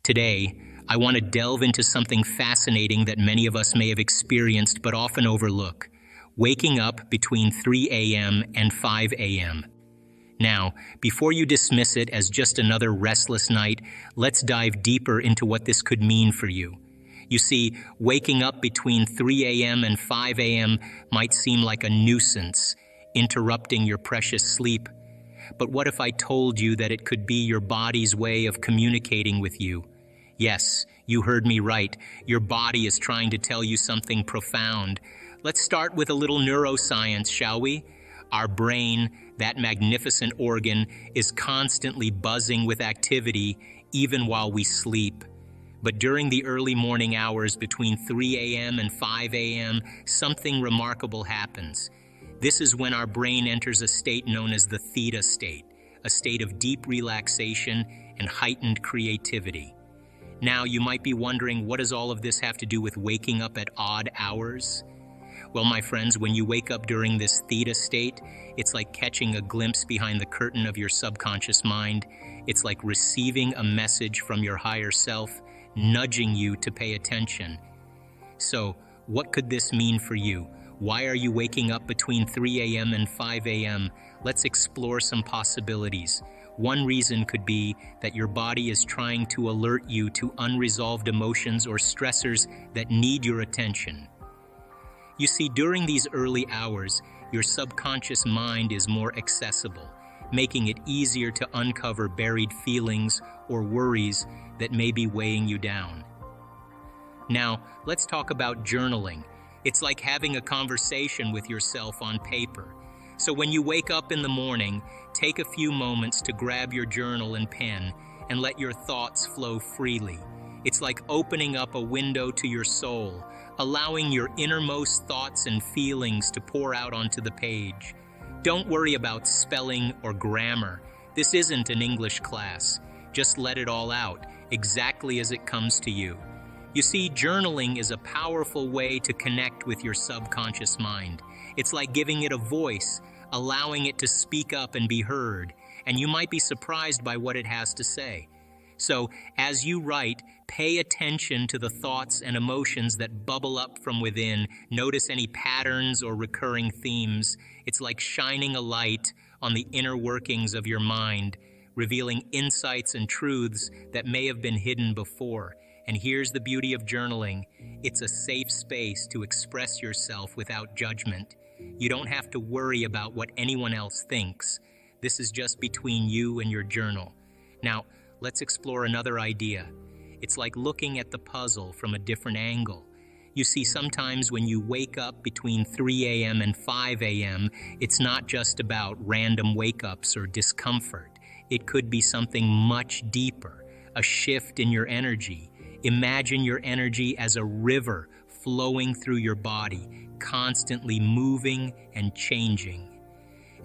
Today, I want to delve into something fascinating that many of us may have experienced but often overlook: waking up between 3 a.m. and 5 a.m. Now, before you dismiss it as just another restless night, let's dive deeper into what this could mean for you. You see, waking up between 3 a.m. and 5 a.m. might seem like a nuisance, interrupting your precious sleep. But what if I told you that it could be your body's way of communicating with you? Yes, you heard me right. Your body is trying to tell you something profound. Let's start with a little neuroscience, shall we? Our brain, that magnificent organ, is constantly buzzing with activity even while we sleep. But during the early morning hours between 3 a.m. and 5 a.m., something remarkable happens. This is when our brain enters a state known as the theta state, a state of deep relaxation and heightened creativity. Now, you might be wondering, what does all of this have to do with waking up at odd hours? Well, my friends, when you wake up during this theta state, it's like catching a glimpse behind the curtain of your subconscious mind. It's like receiving a message from your higher self, nudging you to pay attention. So, what could this mean for you? Why are you waking up between 3 a.m. and 5 a.m.? Let's explore some possibilities. One reason could be that your body is trying to alert you to unresolved emotions or stressors that need your attention. You see, during these early hours, your subconscious mind is more accessible, making it easier to uncover buried feelings or worries that may be weighing you down. Now, let's talk about journaling. It's like having a conversation with yourself on paper. So when you wake up in the morning, take a few moments to grab your journal and pen and let your thoughts flow freely. It's like opening up a window to your soul, allowing your innermost thoughts and feelings to pour out onto the page. Don't worry about spelling or grammar. This isn't an English class. Just let it all out, exactly as it comes to you. You see, journaling is a powerful way to connect with your subconscious mind. It's like giving it a voice, allowing it to speak up and be heard, and you might be surprised by what it has to say. So, as you write, pay attention to the thoughts and emotions that bubble up from within. Notice any patterns or recurring themes. It's like shining a light on the inner workings of your mind, revealing insights and truths that may have been hidden before. And here's the beauty of journaling. It's a safe space to express yourself without judgment. You don't have to worry about what anyone else thinks. This is just between you and your journal. Now, let's explore another idea. It's like looking at the puzzle from a different angle. You see, sometimes when you wake up between 3 a.m. and 5 a.m., it's not just about random wake-ups or discomfort. It could be something much deeper, a shift in your energy. Imagine your energy as a river flowing through your body, constantly moving and changing.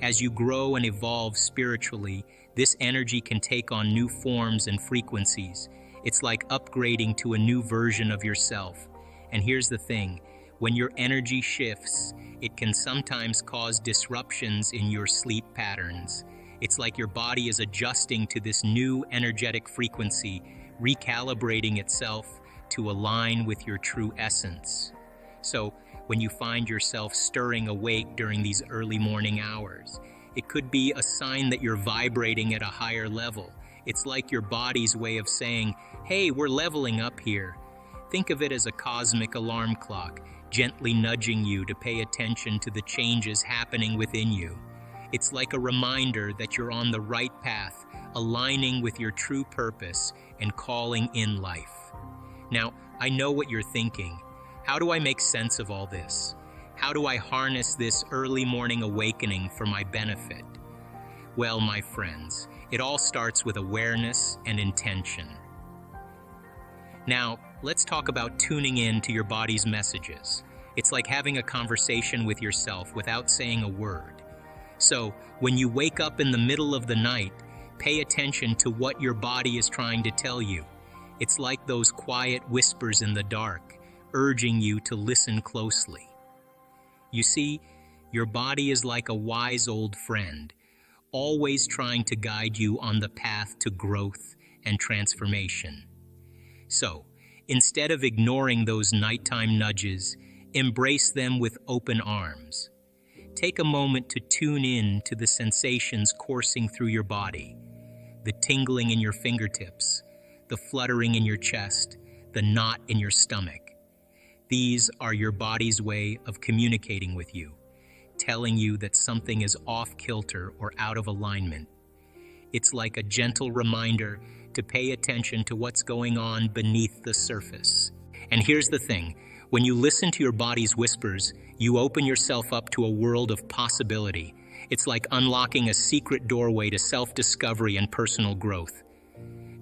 As you grow and evolve spiritually, this energy can take on new forms and frequencies. It's like upgrading to a new version of yourself. And here's the thing, when your energy shifts, it can sometimes cause disruptions in your sleep patterns. It's like your body is adjusting to this new energetic frequency, recalibrating itself to align with your true essence. So, when you find yourself stirring awake during these early morning hours, it could be a sign that you're vibrating at a higher level. It's like your body's way of saying, hey, we're leveling up here. Think of it as a cosmic alarm clock, gently nudging you to pay attention to the changes happening within you. It's like a reminder that you're on the right path, aligning with your true purpose and calling in life. Now, I know what you're thinking. How do I make sense of all this? How do I harness this early morning awakening for my benefit? Well, my friends, it all starts with awareness and intention. Now, let's talk about tuning in to your body's messages. It's like having a conversation with yourself without saying a word. So, when you wake up in the middle of the night, pay attention to what your body is trying to tell you. It's like those quiet whispers in the dark, urging you to listen closely. You see, your body is like a wise old friend, always trying to guide you on the path to growth and transformation. So, instead of ignoring those nighttime nudges, embrace them with open arms. Take a moment to tune in to the sensations coursing through your body, the tingling in your fingertips, the fluttering in your chest, the knot in your stomach. These are your body's way of communicating with you, telling you that something is off kilter or out of alignment. It's like a gentle reminder to pay attention to what's going on beneath the surface. And here's the thing, when you listen to your body's whispers, you open yourself up to a world of possibility. It's like unlocking a secret doorway to self-discovery and personal growth.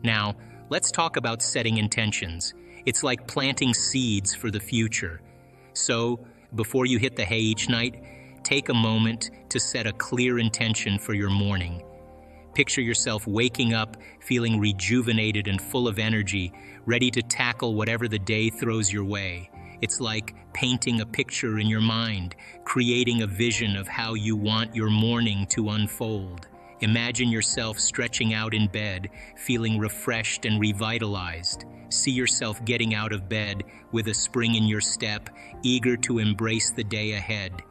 Now, let's talk about setting intentions. It's like planting seeds for the future. So, before you hit the hay each night, take a moment to set a clear intention for your morning. Picture yourself waking up, feeling rejuvenated and full of energy, ready to tackle whatever the day throws your way. It's like painting a picture in your mind, creating a vision of how you want your morning to unfold. Imagine yourself stretching out in bed, feeling refreshed and revitalized. See yourself getting out of bed with a spring in your step, eager to embrace the day ahead.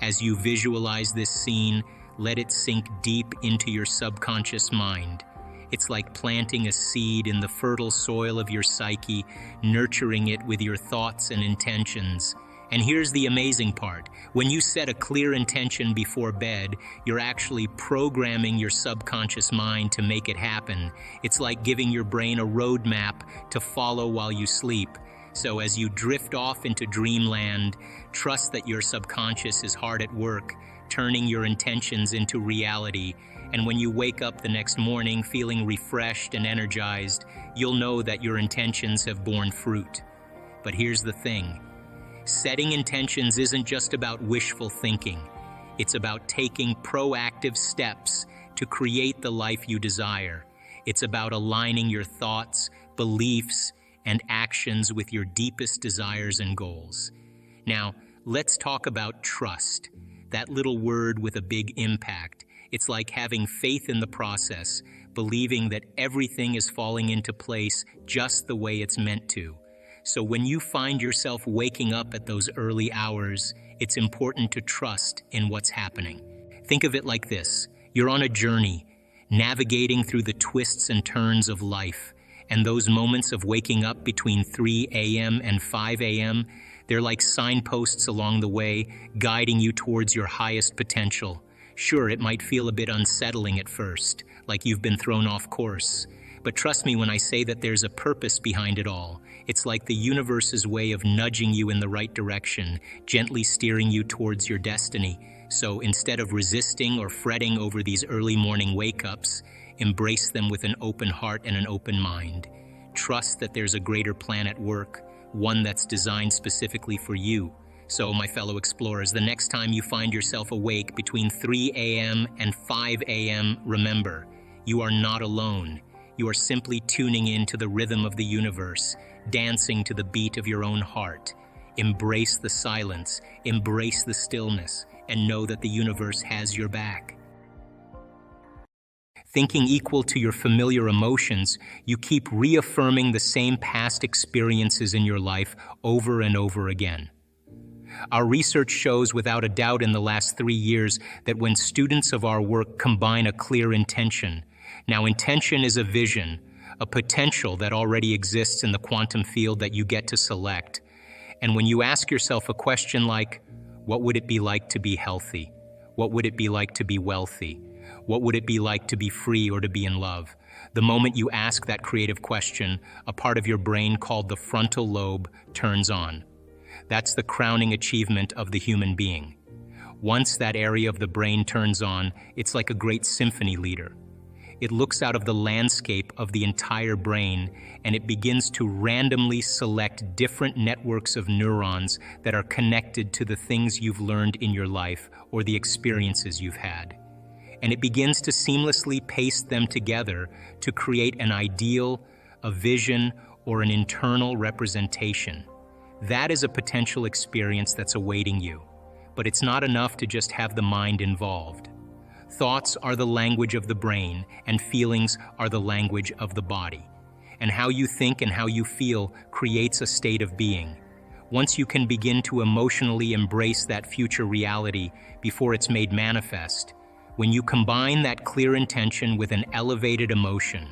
As you visualize this scene, let it sink deep into your subconscious mind. It's like planting a seed in the fertile soil of your psyche, nurturing it with your thoughts and intentions. And here's the amazing part. When you set a clear intention before bed, you're actually programming your subconscious mind to make it happen. It's like giving your brain a roadmap to follow while you sleep. So as you drift off into dreamland, trust that your subconscious is hard at work, turning your intentions into reality. And when you wake up the next morning feeling refreshed and energized, you'll know that your intentions have borne fruit. But here's the thing. Setting intentions isn't just about wishful thinking. It's about taking proactive steps to create the life you desire. It's about aligning your thoughts, beliefs, and actions with your deepest desires and goals. Now, let's talk about trust, that little word with a big impact. It's like having faith in the process, believing that everything is falling into place just the way it's meant to. So when you find yourself waking up at those early hours, it's important to trust in what's happening. Think of it like this. You're on a journey, navigating through the twists and turns of life. And those moments of waking up between 3 a.m. and 5 a.m., they're like signposts along the way, guiding you towards your highest potential. Sure, it might feel a bit unsettling at first, like you've been thrown off course. But trust me when I say that there's a purpose behind it all. It's like the universe's way of nudging you in the right direction, gently steering you towards your destiny. So instead of resisting or fretting over these early morning wake-ups, embrace them with an open heart and an open mind. Trust that there's a greater plan at work, one that's designed specifically for you. So, my fellow explorers, the next time you find yourself awake between 3 a.m. and 5 a.m., remember, you are not alone. You are simply tuning in to the rhythm of the universe, dancing to the beat of your own heart. Embrace the silence, embrace the stillness, and know that the universe has your back. Thinking equal to your familiar emotions, you keep reaffirming the same past experiences in your life over and over again. Our research shows without a doubt in the last 3 years that when students of our work combine a clear intention, now intention is a vision, a potential that already exists in the quantum field that you get to select. And when you ask yourself a question like, what would it be like to be healthy? What would it be like to be wealthy? What would it be like to be free or to be in love? The moment you ask that creative question, a part of your brain called the frontal lobe turns on. That's the crowning achievement of the human being. Once that area of the brain turns on, it's like a great symphony leader. It looks out of the landscape of the entire brain and it begins to randomly select different networks of neurons that are connected to the things you've learned in your life or the experiences you've had. And it begins to seamlessly paste them together to create an ideal, a vision, or an internal representation. That is a potential experience that's awaiting you. But it's not enough to just have the mind involved. Thoughts are the language of the brain, and feelings are the language of the body. and how you think and how you feel creates a state of being. Once you can begin to emotionally embrace that future reality before it's made manifest, when you combine that clear intention with an elevated emotion,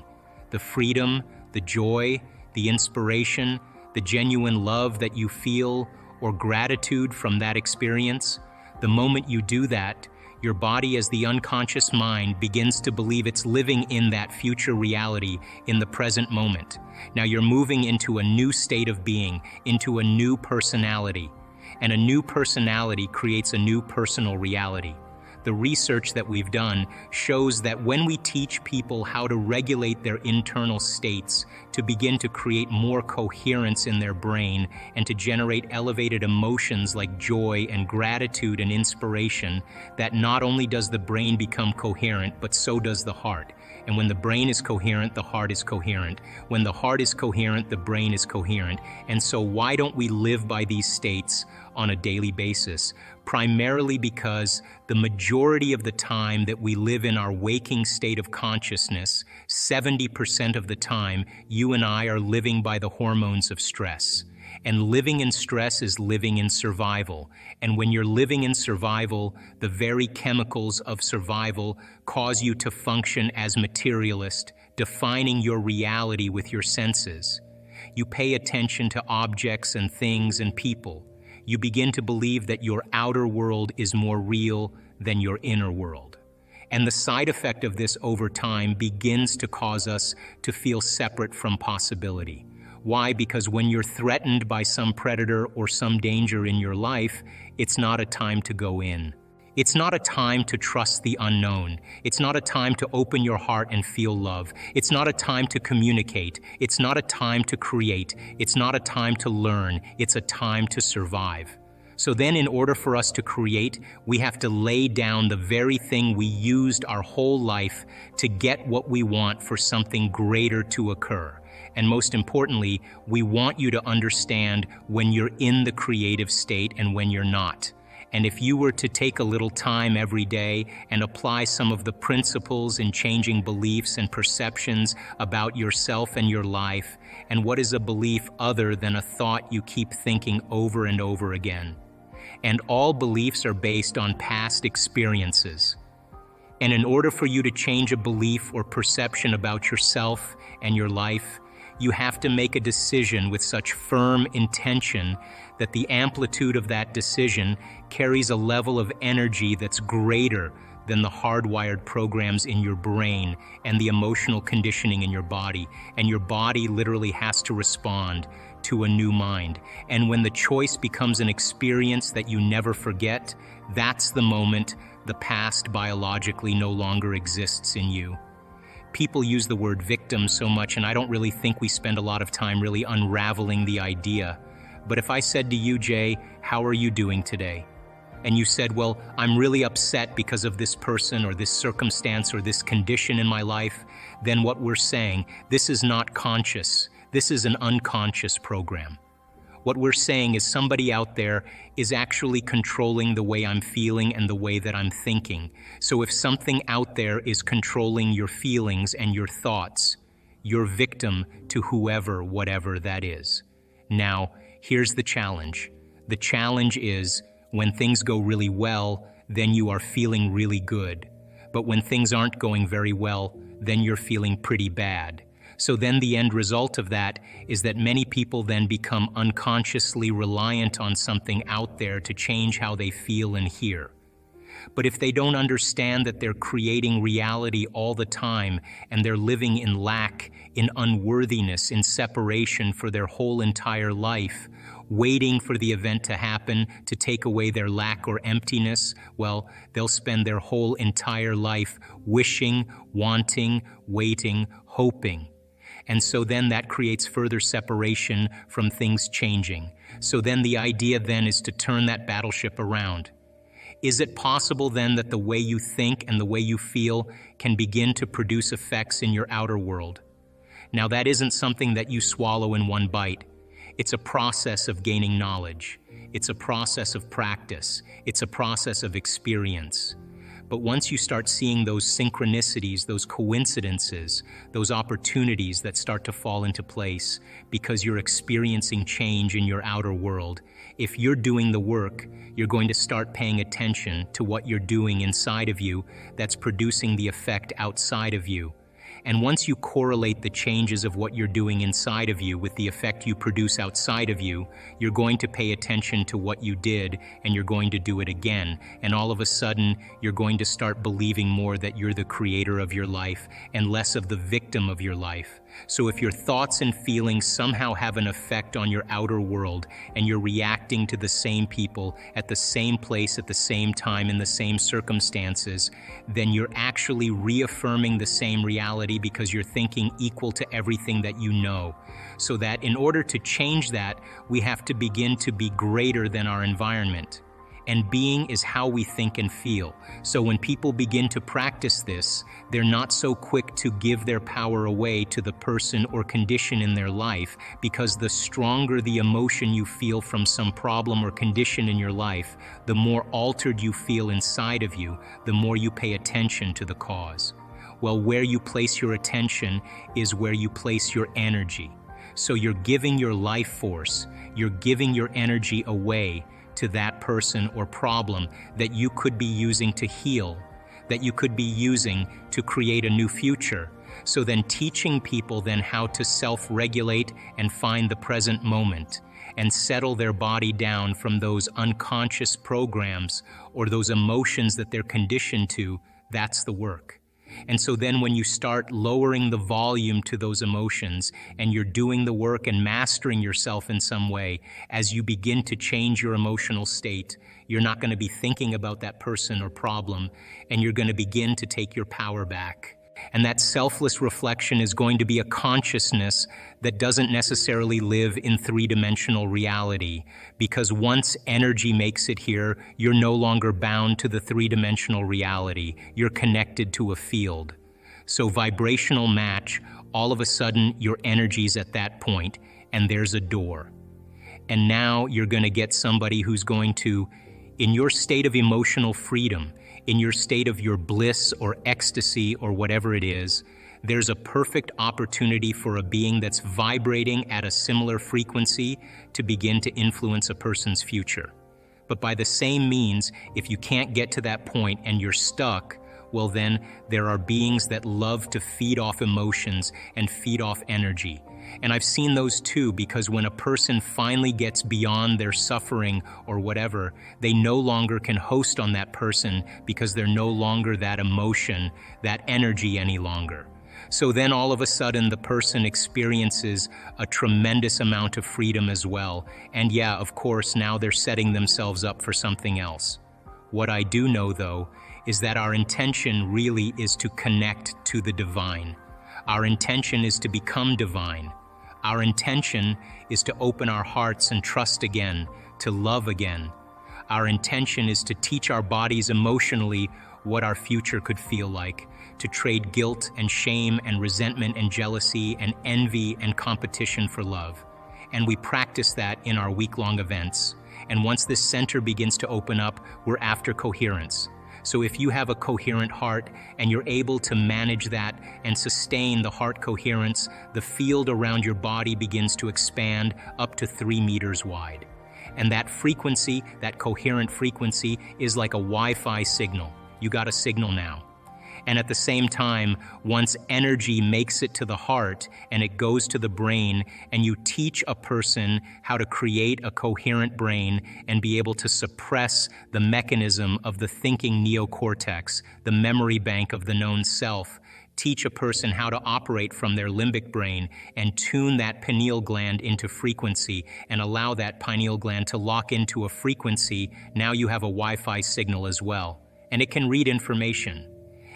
the freedom, the joy, the inspiration, the genuine love that you feel, or gratitude from that experience, the moment you do that, your body as the unconscious mind begins to believe it's living in that future reality in the present moment. Now you're moving into a new state of being, into a new personality. And a new personality creates a new personal reality. The research that we've done shows that when we teach people how to regulate their internal states, to begin to create more coherence in their brain, and to generate elevated emotions like joy and gratitude and inspiration, that not only does the brain become coherent, but so does the heart. And when the brain is coherent, the heart is coherent. When the heart is coherent, the brain is coherent. And so why don't we live by these states on a daily basis? Primarily because the majority of the time that we live in our waking state of consciousness, 70% of the time, you and I are living by the hormones of stress. And living in stress is living in survival. And when you're living in survival, the very chemicals of survival cause you to function as materialist, defining your reality with your senses. You pay attention to objects and things and people. You begin to believe that your outer world is more real than your inner world. And the side effect of this over time begins to cause us to feel separate from possibility. Why? Because when you're threatened by some predator or some danger in your life, it's not a time to go in. It's not a time to trust the unknown. It's not a time to open your heart and feel love. It's not a time to communicate. It's not a time to create. It's not a time to learn. It's a time to survive. So then in order for us to create, we have to lay down the very thing we used our whole life to get what we want for something greater to occur. And most importantly, we want you to understand when you're in the creative state and when you're not. And if you were to take a little time every day and apply some of the principles in changing beliefs and perceptions about yourself and your life, and what is a belief other than a thought you keep thinking over and over again? And all beliefs are based on past experiences. And in order for you to change a belief or perception about yourself and your life, you have to make a decision with such firm intention that the amplitude of that decision carries a level of energy that's greater than the hardwired programs in your brain and the emotional conditioning in your body. And your body literally has to respond to a new mind. And when the choice becomes an experience that you never forget, that's the moment the past biologically no longer exists in you. People use the word victim so much, and I don't really think we spend a lot of time really unraveling the idea. But if I said to you, Jay, how are you doing today? And you said, well, I'm really upset because of this person or this circumstance or this condition in my life, then what we're saying, this is not conscious. This is an unconscious program. What we're saying is somebody out there is actually controlling the way I'm feeling and the way that I'm thinking. So if something out there is controlling your feelings and your thoughts, you're victim to whoever, whatever that is. Now, here's the challenge. The challenge is when things go really well, then you are feeling really good. But when things aren't going very well, then you're feeling pretty bad. So then the end result of that is that many people then become unconsciously reliant on something out there to change how they feel and hear. But if they don't understand that they're creating reality all the time and they're living in lack, in unworthiness, in separation for their whole entire life, waiting for the event to happen to take away their lack or emptiness, well, they'll spend their whole entire life wishing, wanting, waiting, hoping. And so then that creates further separation from things changing. So then the idea then is to turn that battleship around. Is it possible then that the way you think and the way you feel can begin to produce effects in your outer world? Now that isn't something that you swallow in one bite. It's a process of gaining knowledge. It's a process of practice. It's a process of experience. But once you start seeing those synchronicities, those coincidences, those opportunities that start to fall into place because you're experiencing change in your outer world, if you're doing the work, you're going to start paying attention to what you're doing inside of you that's producing the effect outside of you. And once you correlate the changes of what you're doing inside of you with the effect you produce outside of you, you're going to pay attention to what you did and you're going to do it again. And all of a sudden, you're going to start believing more that you're the creator of your life and less of the victim of your life. So if your thoughts and feelings somehow have an effect on your outer world and you're reacting to the same people at the same place at the same time in the same circumstances, then you're actually reaffirming the same reality because you're thinking equal to everything that you know. So that in order to change that, we have to begin to be greater than our environment. And being is how we think and feel. So when people begin to practice this, they're not so quick to give their power away to the person or condition in their life, because the stronger the emotion you feel from some problem or condition in your life, the more altered you feel inside of you, the more you pay attention to the cause. Well, where you place your attention is where you place your energy. So you're giving your life force, you're giving your energy away to that person or problem that you could be using to heal, that you could be using to create a new future. So then teaching people then how to self-regulate and find the present moment and settle their body down from those unconscious programs or those emotions that they're conditioned to, that's the work. And so then when you start lowering the volume to those emotions and you're doing the work and mastering yourself in some way, as you begin to change your emotional state, you're not going to be thinking about that person or problem, and you're going to begin to take your power back. And that selfless reflection is going to be a consciousness that doesn't necessarily live in three-dimensional reality, because once energy makes it here, you're no longer bound to the three-dimensional reality. You're connected to a field. So vibrational match, all of a sudden your energy's at that point, and there's a door. And now you're going to get somebody who's going to, in your state of emotional freedom, in your state of your bliss or ecstasy or whatever it is, there's a perfect opportunity for a being that's vibrating at a similar frequency to begin to influence a person's future. But by the same means, if you can't get to that point and you're stuck, well then, there are beings that love to feed off emotions and feed off energy. And I've seen those too, because when a person finally gets beyond their suffering or whatever, they no longer can host on that person because they're no longer that emotion, that energy any longer. So then all of a sudden the person experiences a tremendous amount of freedom as well. And yeah, of course, now they're setting themselves up for something else. What I do know though, is that our intention really is to connect to the divine. Our intention is to become divine. Our intention is to open our hearts and trust again, to love again. Our intention is to teach our bodies emotionally what our future could feel like, to trade guilt and shame and resentment and jealousy and envy and competition for love. And we practice that in our week-long events. And once this center begins to open up, we're after coherence. So if you have a coherent heart and you're able to manage that and sustain the heart coherence, the field around your body begins to expand up to 3 meters wide. And that frequency, that coherent frequency, is like a Wi-Fi signal. You got a signal now. And at the same time, once energy makes it to the heart and it goes to the brain, and you teach a person how to create a coherent brain and be able to suppress the mechanism of the thinking neocortex, the memory bank of the known self, teach a person how to operate from their limbic brain and tune that pineal gland into frequency and allow that pineal gland to lock into a frequency, now you have a Wi-Fi signal as well. And it can read information.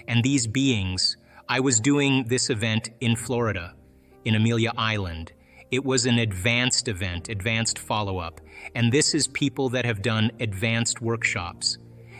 And these beings, I was doing this event in Florida, in Amelia Island. It was an advanced event, advanced follow-up. And this is people that have done advanced workshops.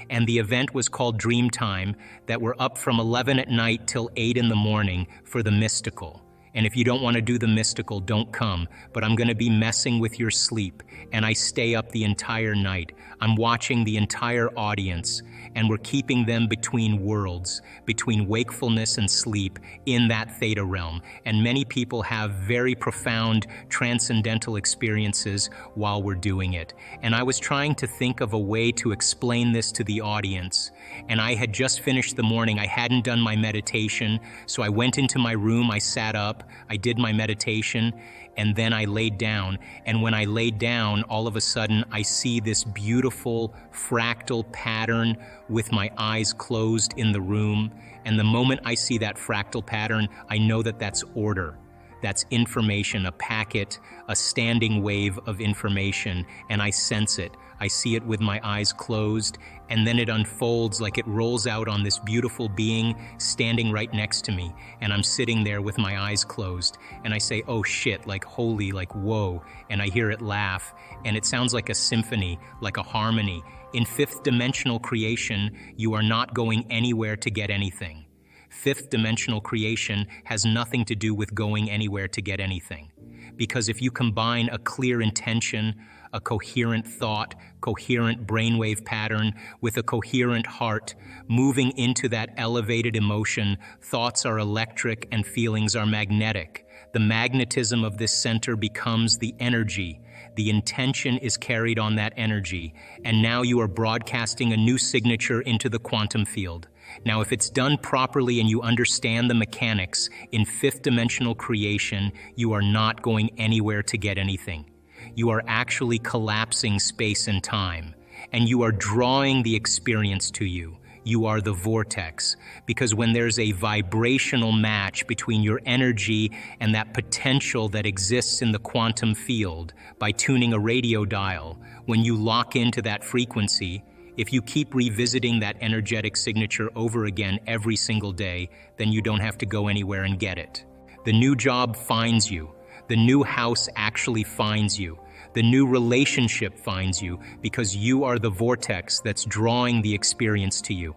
And the event was called Dream Time, that were up from 11 at night till 8 in the morning for the mystical. And if you don't want to do the mystical, don't come. But I'm going to be messing with your sleep. And I stay up the entire night. I'm watching the entire audience. And we're keeping them between worlds, between wakefulness and sleep, in that theta realm. And many people have very profound transcendental experiences while we're doing it. And I was trying to think of a way to explain this to the audience. And I had just finished the morning. I hadn't done my meditation. So I went into my room, I sat up, I did my meditation, and then I laid down. And when I laid down, all of a sudden, I see this beautiful fractal pattern with my eyes closed in the room. And the moment I see that fractal pattern, I know that that's order. That's information, a packet, a standing wave of information, and I sense it. I see it with my eyes closed, and then it unfolds like it rolls out on this beautiful being standing right next to me, and I'm sitting there with my eyes closed, and I say, oh shit, like holy, like whoa, and I hear it laugh, and it sounds like a symphony, like a harmony. In fifth dimensional creation, you are not going anywhere to get anything. Fifth dimensional creation has nothing to do with going anywhere to get anything. Because if you combine a clear intention, a coherent thought, coherent brainwave pattern with a coherent heart, moving into that elevated emotion, thoughts are electric and feelings are magnetic. The magnetism of this center becomes the energy. The intention is carried on that energy, and now you are broadcasting a new signature into the quantum field. Now, if it's done properly and you understand the mechanics, in fifth dimensional creation, you are not going anywhere to get anything. You are actually collapsing space and time, and you are drawing the experience to you. You are the vortex, because when there's a vibrational match between your energy and that potential that exists in the quantum field by tuning a radio dial, when you lock into that frequency, if you keep revisiting that energetic signature over again every single day, then you don't have to go anywhere and get it. The new job finds you. The new house actually finds you. The new relationship finds you because you are the vortex that's drawing the experience to you.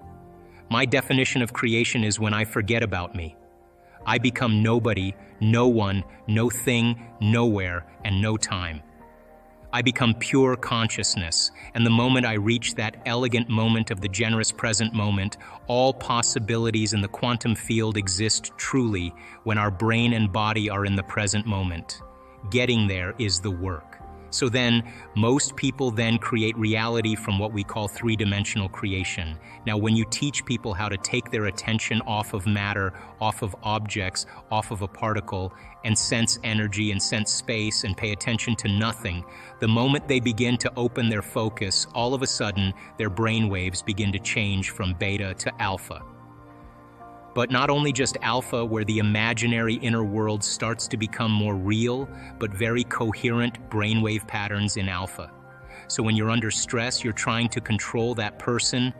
My definition of creation is when I forget about me. I become nobody, no one, no thing, nowhere, and no time. I become pure consciousness, and the moment I reach that elegant moment of the generous present moment, all possibilities in the quantum field exist truly when our brain and body are in the present moment. Getting there is the work. So then, most people then create reality from what we call three-dimensional creation. Now, when you teach people how to take their attention off of matter, off of objects, off of a particle, and sense energy and sense space and pay attention to nothing, the moment they begin to open their focus, all of a sudden, their brain waves begin to change from beta to alpha. But not only just alpha, where the imaginary inner world starts to become more real, but very coherent brainwave patterns in alpha. So when you're under stress, you're trying to control that person,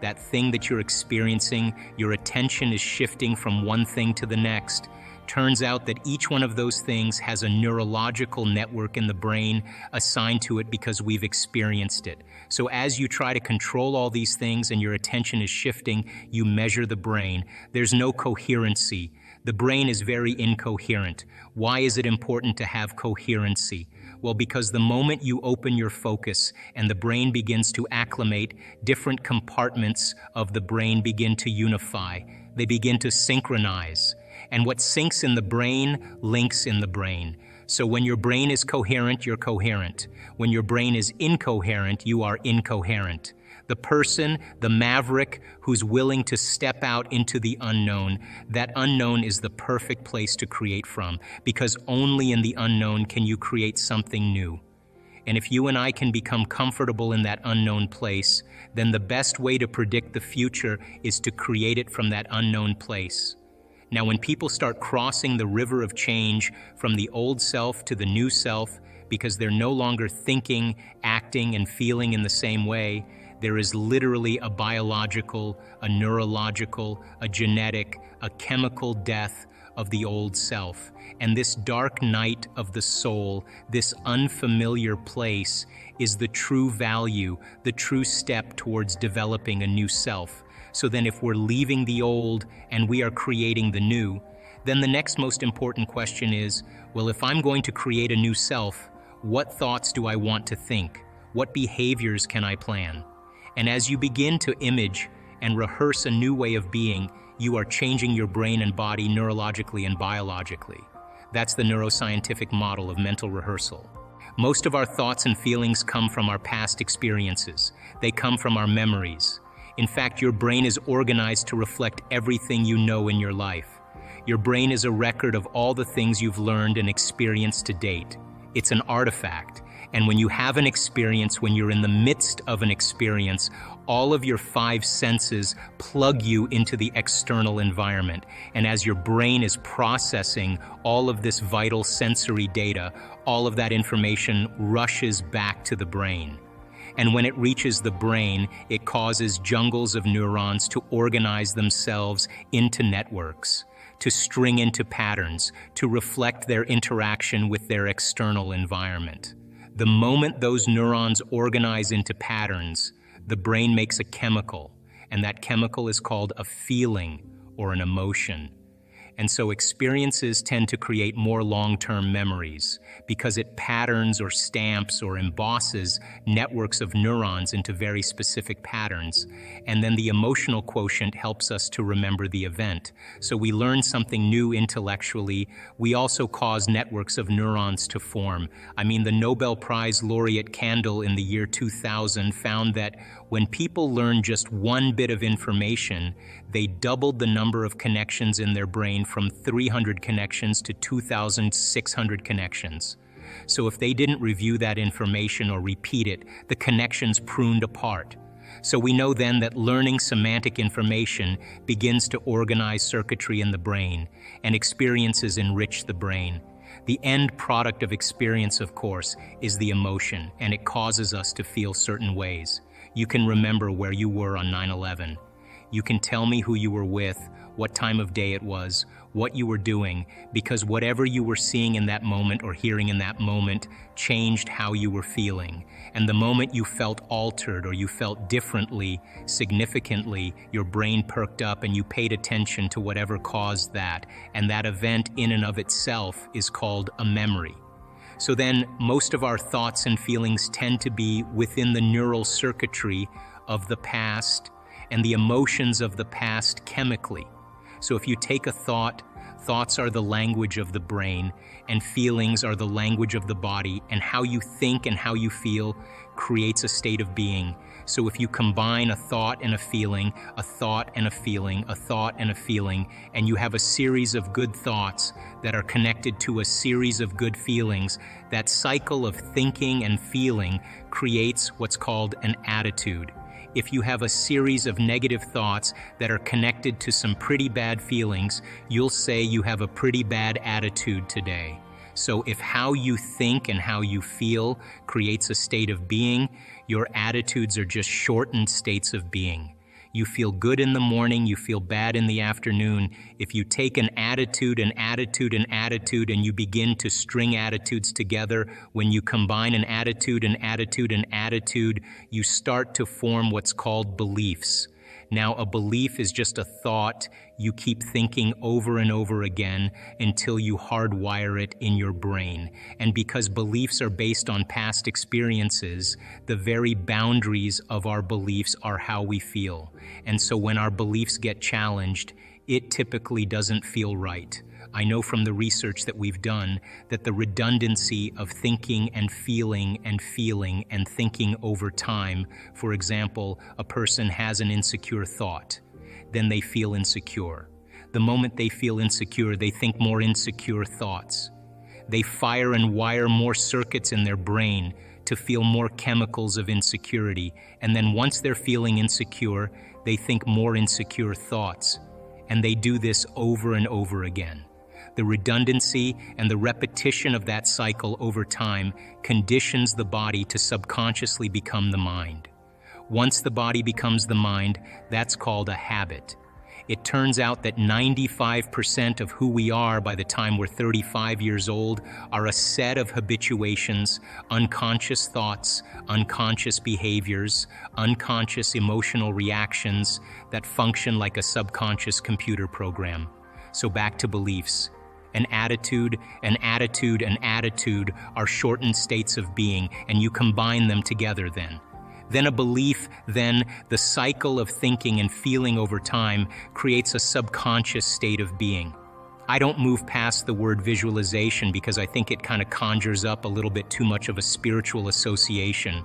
that thing that you're experiencing, your attention is shifting from one thing to the next. Turns out that each one of those things has a neurological network in the brain assigned to it because we've experienced it. So as you try to control all these things and your attention is shifting, you measure the brain. There's no coherency. The brain is very incoherent. Why is it important to have coherency? Well, because the moment you open your focus and the brain begins to acclimate, different compartments of the brain begin to unify. They begin to synchronize. And what syncs in the brain links in the brain. So when your brain is coherent, you're coherent. When your brain is incoherent, you are incoherent. The person, the maverick, who's willing to step out into the unknown, that unknown is the perfect place to create from, because only in the unknown can you create something new. And if you and I can become comfortable in that unknown place, then the best way to predict the future is to create it from that unknown place. Now, when people start crossing the river of change from the old self to the new self, because they're no longer thinking, acting, and feeling in the same way, there is literally a biological, a neurological, a genetic, a chemical death of the old self. And this dark night of the soul, this unfamiliar place, is the true value, the true step towards developing a new self. So then if we're leaving the old and we are creating the new, Then the next most important question is, well, if I'm going to create a new self, what thoughts do I want to think? What behaviors can I plan? And as you begin to image and rehearse a new way of being, you are changing your brain and body neurologically and biologically. That's the neuroscientific model of mental rehearsal. Most of our thoughts and feelings come from our past experiences. They come from our memories. In fact, your brain is organized to reflect everything you know in your life. Your brain is a record of all the things you've learned and experienced to date. It's an artifact. And when you have an experience, when you're in the midst of an experience, all of your five senses plug you into the external environment. And as your brain is processing all of this vital sensory data, all of that information rushes back to the brain. And when it reaches the brain, it causes jungles of neurons to organize themselves into networks, to string into patterns, to reflect their interaction with their external environment. The moment those neurons organize into patterns, the brain makes a chemical, and that chemical is called a feeling or an emotion. And so experiences tend to create more long-term memories because it patterns or stamps or embosses networks of neurons into very specific patterns. And then the emotional quotient helps us to remember the event. So we learn something new intellectually. We also cause networks of neurons to form. I mean, the Nobel Prize laureate Kandel in the year 2000 found that when people learn just one bit of information, they doubled the number of connections in their brain from 300 connections to 2,600 connections. So if they didn't review that information or repeat it, the connections pruned apart. So we know then that learning semantic information begins to organize circuitry in the brain, and experiences enrich the brain. The end product of experience, of course, is the emotion, and it causes us to feel certain ways. You can remember where you were on 9/11. You can tell me who you were with, what time of day it was, what you were doing, because whatever you were seeing in that moment or hearing in that moment changed how you were feeling. And the moment you felt altered or you felt differently, significantly, your brain perked up and you paid attention to whatever caused that. And that event in and of itself is called a memory. So then most of our thoughts and feelings tend to be within the neural circuitry of the past and the emotions of the past chemically. So if you take a thought, thoughts are the language of the brain, and feelings are the language of the body, and how you think and how you feel creates a state of being. So if you combine a thought and a feeling, a thought and a feeling, a thought and a feeling, and you have a series of good thoughts that are connected to a series of good feelings, that cycle of thinking and feeling creates what's called an attitude. If you have a series of negative thoughts that are connected to some pretty bad feelings, you'll say you have a pretty bad attitude today. So if how you think and how you feel creates a state of being, your attitudes are just shortened states of being. You feel good in the morning, you feel bad in the afternoon. If you take an attitude, an attitude, an attitude, and you begin to string attitudes together, when you combine an attitude, an attitude, an attitude, you start to form what's called beliefs. Now, a belief is just a thought you keep thinking over and over again until you hardwire it in your brain. And because beliefs are based on past experiences, the very boundaries of our beliefs are how we feel. And so when our beliefs get challenged, it typically doesn't feel right. I know from the research that we've done that the redundancy of thinking and feeling and thinking over time, for example, a person has an insecure thought, then they feel insecure. The moment they feel insecure, they think more insecure thoughts. They fire and wire more circuits in their brain to feel more chemicals of insecurity. And then once they're feeling insecure, they think more insecure thoughts. And they do this over and over again. The redundancy and the repetition of that cycle over time conditions the body to subconsciously become the mind. Once the body becomes the mind, that's called a habit. It turns out that 95% of who we are by the time we're 35 years old are a set of habituations, unconscious thoughts, unconscious behaviors, unconscious emotional reactions that function like a subconscious computer program. So back to beliefs. An attitude, an attitude, an attitude are shortened states of being, and you combine them together then. Then a belief, then the cycle of thinking and feeling over time creates a subconscious state of being. I don't move past the word visualization because I think it kind of conjures up a little bit too much of a spiritual association.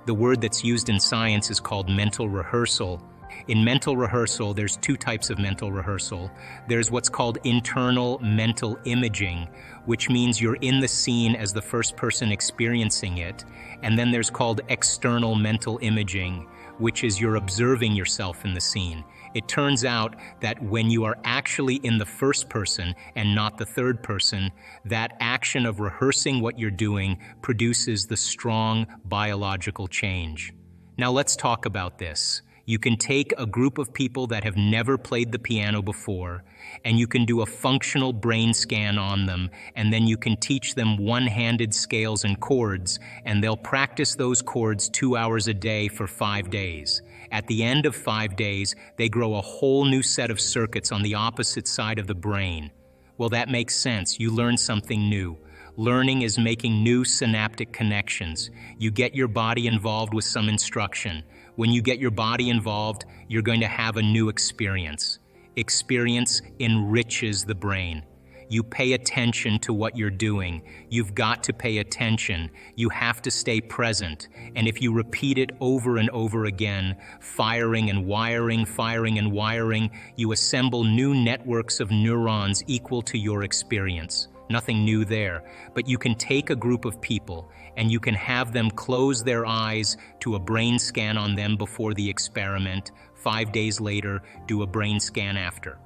The word that's used in science is called mental rehearsal. In mental rehearsal, there's two types of mental rehearsal. There's what's called internal mental imaging, which means you're in the scene as the first person experiencing it. And then there's called external mental imaging, which is you're observing yourself in the scene. It turns out that when you are actually in the first person and not the third person, that action of rehearsing what you're doing produces the strong biological change. Now let's talk about this. You can take a group of people that have never played the piano before, and you can do a functional brain scan on them, and then you can teach them one-handed scales and chords, and they'll practice those chords 2 hours a day for 5 days. At the end of 5 days, they grow a whole new set of circuits on the opposite side of the brain. Well, that makes sense. You learn something new. Learning is making new synaptic connections. You get your body involved with some instruction. When you get your body involved, you're going to have a new experience. Experience enriches the brain. You pay attention to what you're doing. You've got to pay attention. You have to stay present. And if you repeat it over and over again, firing and wiring, you assemble new networks of neurons equal to your experience. Nothing new there, but you can take a group of people and you can have them close their eyes to a brain scan on them before the experiment. 5 days later, do a brain scan after.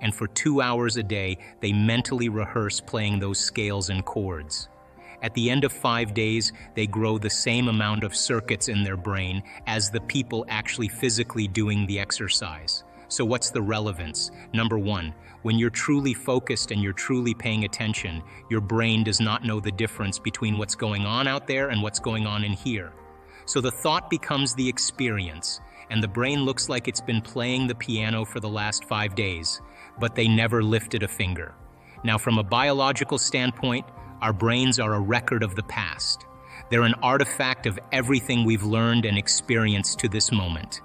And for 2 hours a day, they mentally rehearse playing those scales and chords. At the end of 5 days, they grow the same amount of circuits in their brain as the people actually physically doing the exercise. So what's the relevance? Number one, when you're truly focused and you're truly paying attention, your brain does not know the difference between what's going on out there and what's going on in here. So the thought becomes the experience, and the brain looks like it's been playing the piano for the last 5 days, but they never lifted a finger. Now, from a biological standpoint, our brains are a record of the past. They're an artifact of everything we've learned and experienced to this moment.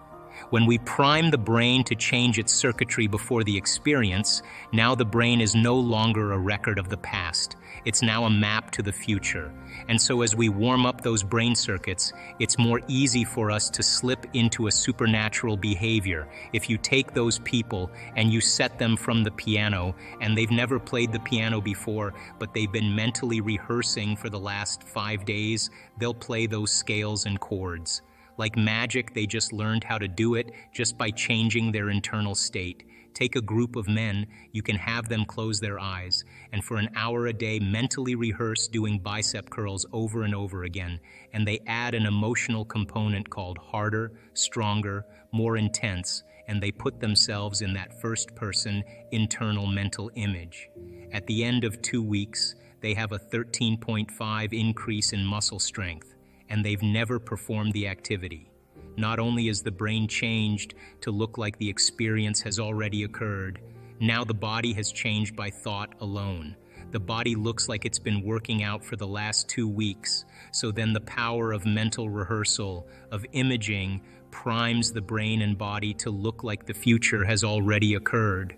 When we prime the brain to change its circuitry before the experience, now the brain is no longer a record of the past. It's now a map to the future. And so as we warm up those brain circuits, it's more easy for us to slip into a supernatural behavior. If you take those people and you set them from the piano, and they've never played the piano before, but they've been mentally rehearsing for the last 5 days, they'll play those scales and chords. Like magic, they just learned how to do it just by changing their internal state. Take a group of men, you can have them close their eyes, and for an hour a day mentally rehearse doing bicep curls over and over again, and they add an emotional component called harder, stronger, more intense, and they put themselves in that first-person internal mental image. At the end of 2 weeks, they have a 13.5 increase in muscle strength. And they've never performed the activity. Not only is the brain changed to look like the experience has already occurred, now the body has changed by thought alone. The body looks like it's been working out for the last 2 weeks, so then the power of mental rehearsal, of imaging, primes the brain and body to look like the future has already occurred.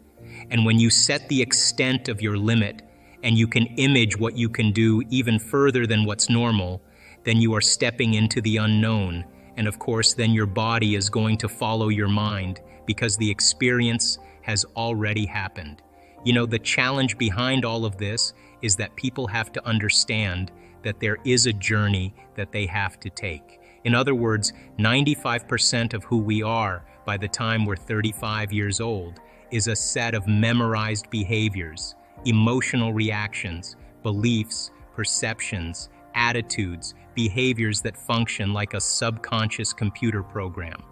And when you set the extent of your limit, and you can image what you can do even further than what's normal, then you are stepping into the unknown. And of course, then your body is going to follow your mind because the experience has already happened. You know, the challenge behind all of this is that people have to understand that there is a journey that they have to take. In other words, 95% of who we are by the time we're 35 years old is a set of memorized behaviors, emotional reactions, beliefs, perceptions, attitudes, behaviors that function like a subconscious computer program.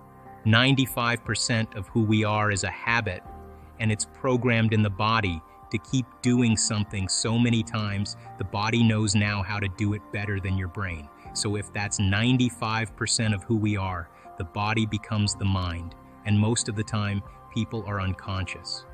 95% of who we are is a habit, and it's programmed in the body to keep doing something so many times, the body knows now how to do it better than your brain. So if that's 95% of who we are, the body becomes the mind, and most of the time, people are unconscious.